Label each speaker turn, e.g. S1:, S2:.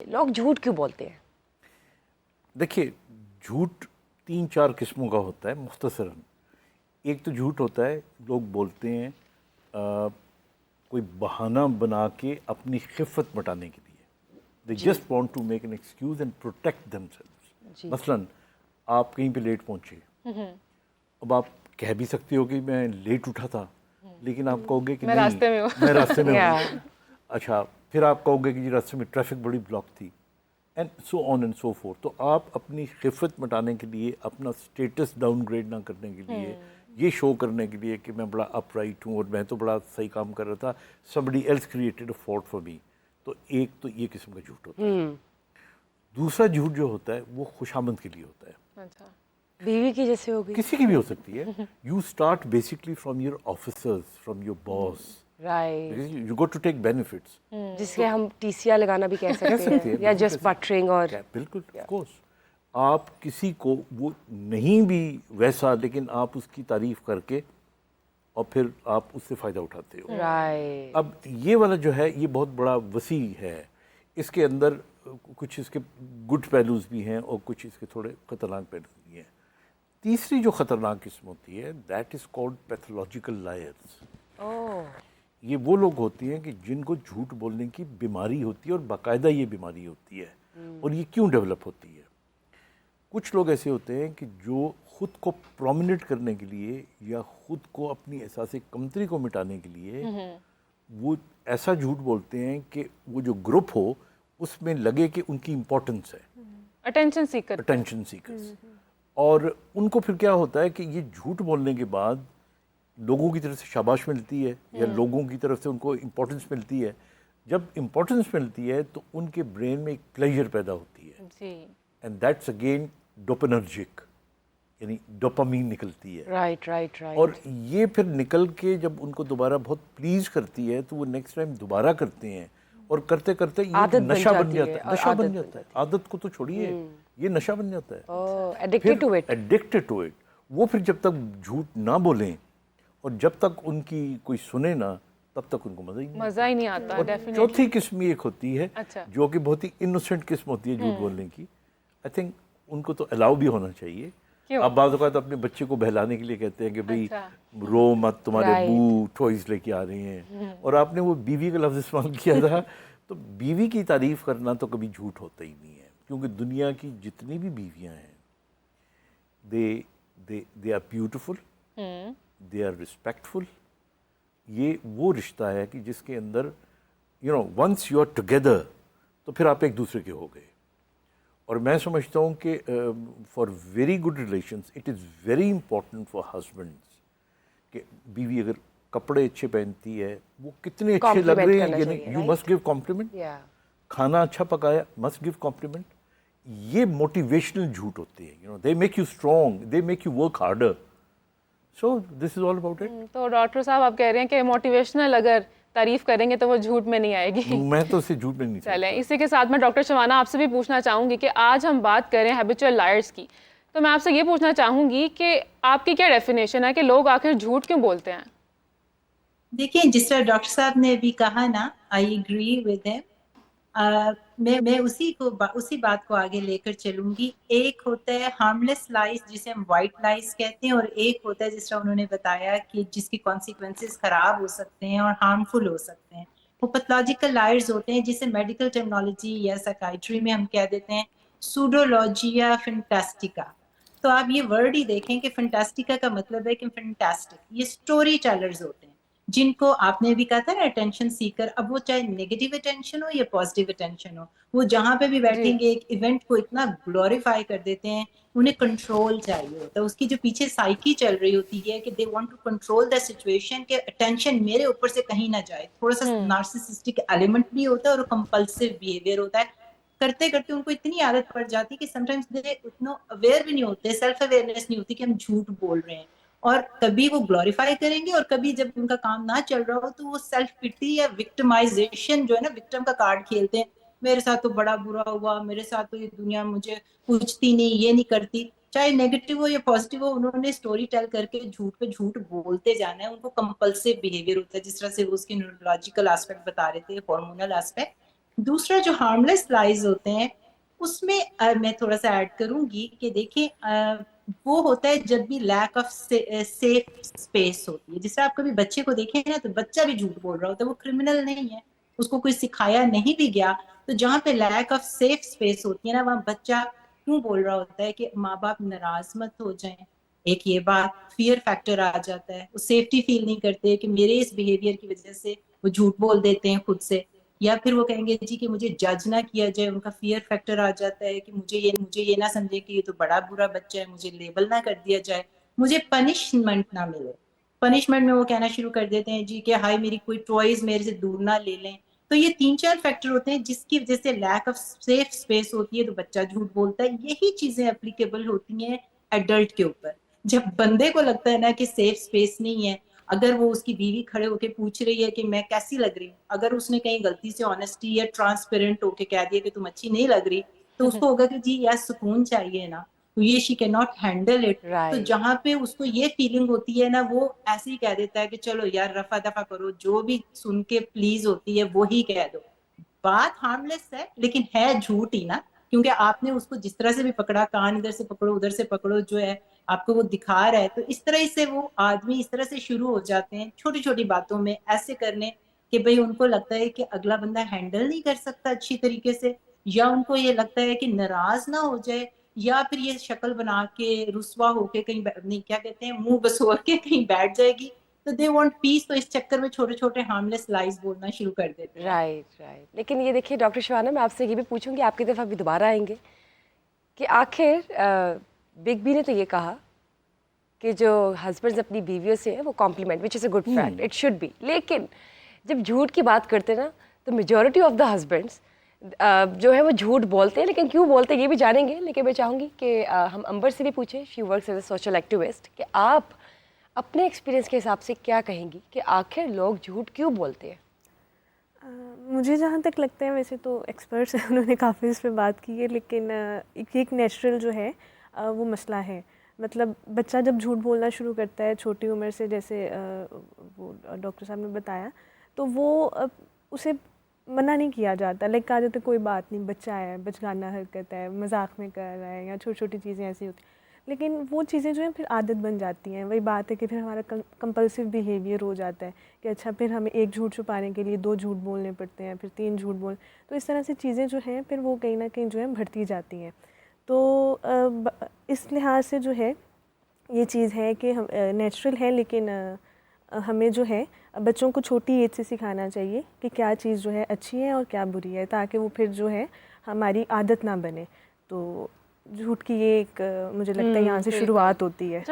S1: लोग झूठ क्यों बोलते हैं?
S2: देखिए, झूठ 3-4 किस्मों का होता है मुख्तसरन। एक तो झूठ होता है, लोग बोलते हैं कोई बहाना बना के अपनी खिफ़्फ़त मिटाने के लिए। They just want to make an excuse and protect themselves.
S1: जी।
S2: मसलन आप कहीं पे लेट पहुंचे, अब आप कह भी सकते हो कि मैं लेट उठा था, लेकिन आप कहोगे कि
S3: मैं
S2: नहीं,
S3: रास्ते में हूँ।
S2: मैं रास्ते में
S1: Yeah.
S2: हूँ। अच्छा, फिर आप कहोगे कि जी रास्ते में ट्रैफिक बड़ी ब्लॉक थी, and so on and so fourth. तो आप अपनी खिफ़्फ़त मिटाने के लिए, अपना स्टेटस डाउनग्रेड ना करने के लिए, ये शो करने के लिए कि मैं बड़ा अपराइट हूँ और मैं तो बड़ा सही काम कर रहा था, somebody else created a fault for me। तो एक तो ये किस्म का झूठ होता है। दूसरा झूठ जो होता है वो खुशामद के लिए होता है,
S3: अच्छा,
S1: बीवी की जैसे हो गई।
S2: किसी की भी हो सकती है। You start basically from your officers, from your boss,
S1: right,
S2: you got to take benefits.
S1: जिसके हम टीसिया लगाना भी कह सकते
S2: सकते
S1: हैं,
S2: हैं,
S1: या
S2: बिल्कुल
S1: जस्ट
S2: कह
S1: बटरिंग। और
S2: बिल्कुल, ऑफ कोर्स। आप किसी को वो नहीं भी वैसा, लेकिन आप उसकी तारीफ करके और फिर आप उससे फ़ायदा उठाते हो।
S1: राइट,
S2: अब ये वाला जो है ये बहुत बड़ा वसी है। इसके अंदर कुछ इसके गुड पहलूज भी हैं और कुछ इसके थोड़े ख़तरनाक पहलू भी हैं। तीसरी जो ख़तरनाक किस्म होती है, that is called pathological liars.
S1: Oh,
S2: ये वो लोग होती हैं कि जिनको झूठ बोलने की बीमारी होती है, और बाकायदा ये बीमारी होती है। और ये क्यों डेवलप होती है? कुछ लोग ऐसे होते हैं कि जो ख़ुद को प्रोमिनेट करने के लिए या ख़ुद को अपनी एहसास कमतरी को मिटाने के लिए वो ऐसा झूठ बोलते हैं कि वो जो ग्रुप हो उसमें लगे कि उनकी इम्पोर्टेंस है,
S3: अटेंशन सीकर।
S2: Attention seekers. और उनको फिर क्या होता है कि ये झूठ बोलने के बाद लोगों की तरफ से शाबाश मिलती है या लोगों की तरफ से उनको इम्पोर्टेंस मिलती है। जब इम्पोर्टेंस मिलती है तो उनके ब्रेन में एक प्लेजर पैदा होती है,
S3: जी,
S2: एंड दैट्स अगेन डोपामिनर्जिक, यानी डोपामीन निकलती है।
S1: Right right right.
S2: और ये फिर निकल के जब उनको दोबारा बहुत प्लीज करती है तो वो नेक्स्ट टाइम दोबारा करते हैं, और करते करते ये
S1: आदत बन
S2: नशा बन
S1: जाती
S2: जाता
S1: है,
S2: है।
S1: और
S2: नशा
S1: आदत
S2: बन
S1: बन
S2: जाता है, आदत को तो छोड़िए, ये नशा बन जाता है।
S1: Oh, addicted to it.
S2: Addicted to it. वो फिर जब तक झूठ ना बोलें और जब तक उनकी कोई सुने ना, तब तक उनको मज़ा ही नहीं।
S3: मज़ा ही नहीं आता।
S2: और
S3: डेफिनेटली।
S2: चौथी किस्म एक होती है
S3: अच्छा।
S2: जो कि बहुत ही इनोसेंट किस्म होती है झूठ बोलने की। आई थिंक उनको तो अलाउ भी होना चाहिए।
S3: क्यों?
S2: अब बाज़ औक़ात अपने बच्चे को बहलाने के लिए कहते हैं कि भाई
S3: अच्छा।
S2: रो मत, तुम्हारे
S1: Right.
S2: अबू टॉयज़ लेके आ रहे हैं, और आपने वो बीवी का लफ्ज़ इस्तेमाल किया था। तो बीवी की तारीफ़ करना तो कभी झूठ होता ही नहीं है, क्योंकि दुनिया की जितनी भी बीवियाँ हैं, they are beautiful, they are respectful. ये वो रिश्ता है कि जिसके अंदर वंस यू आर टुगेदर तो फिर आप एक दूसरे के हो गए। और मैं समझता हूँ कि for very good relations it is very important for husbands कि बीवी अगर कपड़े अच्छे पहनती है, वो कितने अच्छे लग
S1: Compliment
S2: रहे हैं,
S1: करना
S2: यानी
S1: चाहिए,
S2: you
S1: right?
S2: Must give compliment.
S1: या
S2: खाना अच्छा पकाया, मस्ट गिव कॉम्प्लीमेंट। ये मोटिवेशनल झूठ होते हैं, they make you strong, they make you work harder. So this is all about it.
S3: तो डॉक्टर साहब आप कह रहे हैं कि मोटिवेशनल अगर तारीफ करेंगे तो वो झूठ में नहीं आएगी।
S2: मैं तो इसे झूठ में नहीं
S3: चलें,
S2: समझता।
S3: इसी के साथ मैं डॉक्टर शबाना आपसे भी पूछना चाहूँगी कि आज हम बात करें हैबिचुअल लायर्स की, तो मैं आपसे ये पूछना चाहूँगी कि आपकी क्या डेफिनेशन है कि लोग आखिर झूठ क्यों बोलते हैं?
S4: देखिए, जिस तरह डॉक्टर साहब ने भी कहा ना, आई एग्री विद हिम। मैं उसी बात को आगे लेकर चलूंगी। एक होता है हार्मलेस लाइज जिसे हम व्हाइट लाइज कहते हैं, और एक होता है जिस तरह उन्होंने बताया कि जिसके कॉन्सिक्वेंसेस खराब हो सकते हैं और हार्मफुल हो सकते हैं, वो पैथोलॉजिकल लायर्स होते हैं, जिसे मेडिकल टर्मिनोलॉजी या साइकाइट्री में हम कह देते हैं सूडोलॉजिया फैंटास्टिका। तो आप ये वर्ड ही देखें कि फैंटास्टिका का मतलब है कि फैंटास्टिक, ये स्टोरी टेलर्स होते हैं, जिनको आपने भी कहा था ना अटेंशन सीकर। अब वो चाहे नेगेटिव अटेंशन हो या पॉजिटिव अटेंशन हो, वो जहां पे भी
S3: जी।
S4: बैठेंगे एक इवेंट को इतना ग्लोरीफाई कर देते हैं। उन्हें कंट्रोल चाहिए होता है, उसकी जो पीछे साइकी चल रही होती है कि they want to control the situation, के अटेंशन मेरे ऊपर से कहीं ना जाए। थोड़ा सा नार्सिसिस्टिक एलिमेंट भी होता है और कंपल्सिव बिहेवियर होता है। करते करते उनको इतनी आदत पड़ जाती है कि समटाइम्स दे उतना अवेयर भी नहीं होते, सेल्फ अवेयरनेस नहीं होती कि हम झूठ बोल रहे हैं। और कभी वो ग्लोरीफाई करेंगे, और कभी जब उनका काम ना चल रहा हो तो वो सेल्फ पिटी या विक्टिमाइजेशन जो है ना, विक्टिम का कार्ड खेलते हैं। मेरे साथ तो बड़ा बुरा हुआ, मेरे साथ तो ये दुनिया मुझे पूछती नहीं, ये नहीं करती। चाहे नेगेटिव हो या पॉजिटिव हो, उन्होंने स्टोरी टेल करके झूठ पे झूठ बोलते जाना है। उनको कंपल्सिव बिहेवियर होता है, जिस तरह से वो उसके न्यूरोलॉजिकल एस्पेक्ट बता रहे थे, हार्मोनल एस्पेक्ट। دوسرا جو ہارملیس لائز ہوتے ہیں اس میں میں تھوڑا سا ایڈ کروں گی کہ دیکھیں وہ ہوتا ہے جب بھی لیک آف سیف اسپیس ہوتی ہے. جس سے آپ کبھی بچے کو دیکھیں نا تو بچہ بھی جھوٹ بول رہا ہوتا ہے, وہ کرمنل نہیں ہے, اس کو کوئی سکھایا نہیں بھی گیا, تو جہاں پہ لیک آف سیف اسپیس ہوتی ہے نا وہاں بچہ کیوں بول رہا ہوتا ہے کہ ماں باپ ناراض مت ہو جائیں. ایک یہ بات فیئر فیکٹر آ جاتا ہے, وہ سیفٹی فیل نہیں کرتے کہ میرے اس بیہیویئر کی وجہ سے وہ جھوٹ بول دیتے ہیں خود سے, یا پھر وہ کہیں گے جی کہ مجھے جج نہ کیا جائے, ان کا فیئر فیکٹر آ جاتا ہے کہ مجھے یہ نہ سمجھے کہ یہ تو بڑا برا بچہ ہے, مجھے لیبل نہ کر دیا جائے, مجھے پنشمنٹ نہ ملے. پنشمنٹ میں وہ کہنا شروع کر دیتے ہیں جی کہ ہائی میری کوئی ٹوائز میرے سے دور نہ لے لیں. تو یہ 3-4 فیکٹر ہوتے ہیں جس کی وجہ سے لیک آف سیف اسپیس ہوتی ہے تو بچہ جھوٹ بولتا ہے. یہی چیزیں اپلیکیبل ہوتی ہیں ایڈلٹ کے اوپر. جب بندے کو لگتا ہے نا کہ سیف اسپیس نہیں ہے, اگر وہ اس کی بیوی کھڑے ہو کے پوچھ رہی ہے کہ میں کیسی لگ رہی ہوں, اگر اس نے کہیں غلطی سے آنےسٹی یا ٹرانسپیرنٹ ہو کے کہہ دیا کہ تم اچھی نہیں لگ رہی, تو اس کو ہوگا کہ جی یار سکون چاہیے نا, تو یہ she can not handle it. تو
S1: Right.
S4: جہاں پہ اس کو یہ فیلنگ ہوتی ہے نا وہ ایسے ہی کہہ دیتا ہے کہ چلو یار رفع دفع کرو, جو بھی سن کے پلیز ہوتی ہے وہی کہہ دو. بات ہارملیس ہے لیکن ہے جھوٹ ہی نا, کیونکہ آپ نے اس کو جس طرح سے بھی پکڑا, کان ادھر سے پکڑو ادھر سے پکڑو, جو ہے آپ کو وہ دکھا رہا ہے, تو اس طرح سے وہ آدمی اس طرح سے شروع ہو جاتے ہیں چھوٹی چھوٹی باتوں میں ایسے کرنے کہ بھئی ان کو لگتا ہے کہ اگلا بندہ ہینڈل نہیں کر سکتا اچھی طریقے سے, یا ان کو یہ لگتا ہے کہ ناراض نہ ہو جائے, یا پھر یہ شکل بنا کے رسوا ہو کے کہیں نہیں کیا کہتے ہیں منہ بسور کے کہیں بیٹھ جائے گی, تو دے وانٹ پیس. تو اس چکر میں چھوٹے چھوٹے ہارملیس لائز بولنا شروع کر دیتے ہیں.
S1: رائٹ. لیکن یہ دیکھیے ڈاکٹر شبانہ, میں آپ سے یہ بھی پوچھوں گی, آپ کی طرف ابھی دوبارہ آئیں گے, کہ آخر بگ بی نے تو یہ کہا کہ جو ہسبینڈز اپنی بیویوں سے ہیں وہ compliment, which is a good fact, it should be. لیکن جب جھوٹ کی بات کرتے نا تو میجورٹی آف دا ہسبینڈس جو ہے وہ جھوٹ بولتے ہیں. لیکن کیوں بولتے ہیں یہ بھی جانیں گے, لیکن میں چاہوں گی کہ ہم امبر سے بھی پوچھیں, she works as a social activist, کہ آپ اپنے ایکسپیرینس کے حساب سے کیا کہیں گی کہ آخر لوگ جھوٹ کیوں بولتے ہیں؟
S5: مجھے جہاں تک لگتا ہے, ویسے تو ایکسپرٹس ہیں انہوں نے کافی اس پہ بات کی ہے, لیکن ایک نیچرل جو ہے وہ مسئلہ ہے. مطلب بچہ جب جھوٹ بولنا شروع کرتا ہے چھوٹی عمر سے, جیسے وہ ڈاکٹر صاحب نے بتایا, تو وہ اسے منع نہیں کیا جاتا. لائک کہا جاتا ہے کوئی بات نہیں, بچہ ہے, بچگانہ حرکت ہے, مذاق میں کر رہا ہے, یا چھوٹی چھوٹی چیزیں ایسی ہوتی ہیں. لیکن وہ چیزیں جو ہیں پھر عادت بن جاتی ہیں. وہی بات ہے کہ پھر ہمارا کمپلسو بیہیویئر ہو جاتا ہے کہ اچھا پھر ہمیں ایک جھوٹ چھپانے کے لیے 2 جھوٹ بولنے پڑتے ہیں, پھر 3 جھوٹ بول. تو اس طرح سے چیزیں جو ہیں پھر وہ کہیں نہ کہیں جو ہے بڑھتی جاتی ہیں. تو اس لحاظ سے جو ہے یہ چیز ہے کہ نیچرل ہے, لیکن ہمیں جو ہے بچوں کو چھوٹی ایج سے سکھانا چاہیے کہ کیا چیز جو ہے اچھی ہے اور کیا بری ہے, تاکہ وہ پھر جو ہے ہماری عادت نہ بنے. تو جھوٹ کی یہ ایک مجھے لگتا ہے یہاں سے شروعات ہوتی ہے.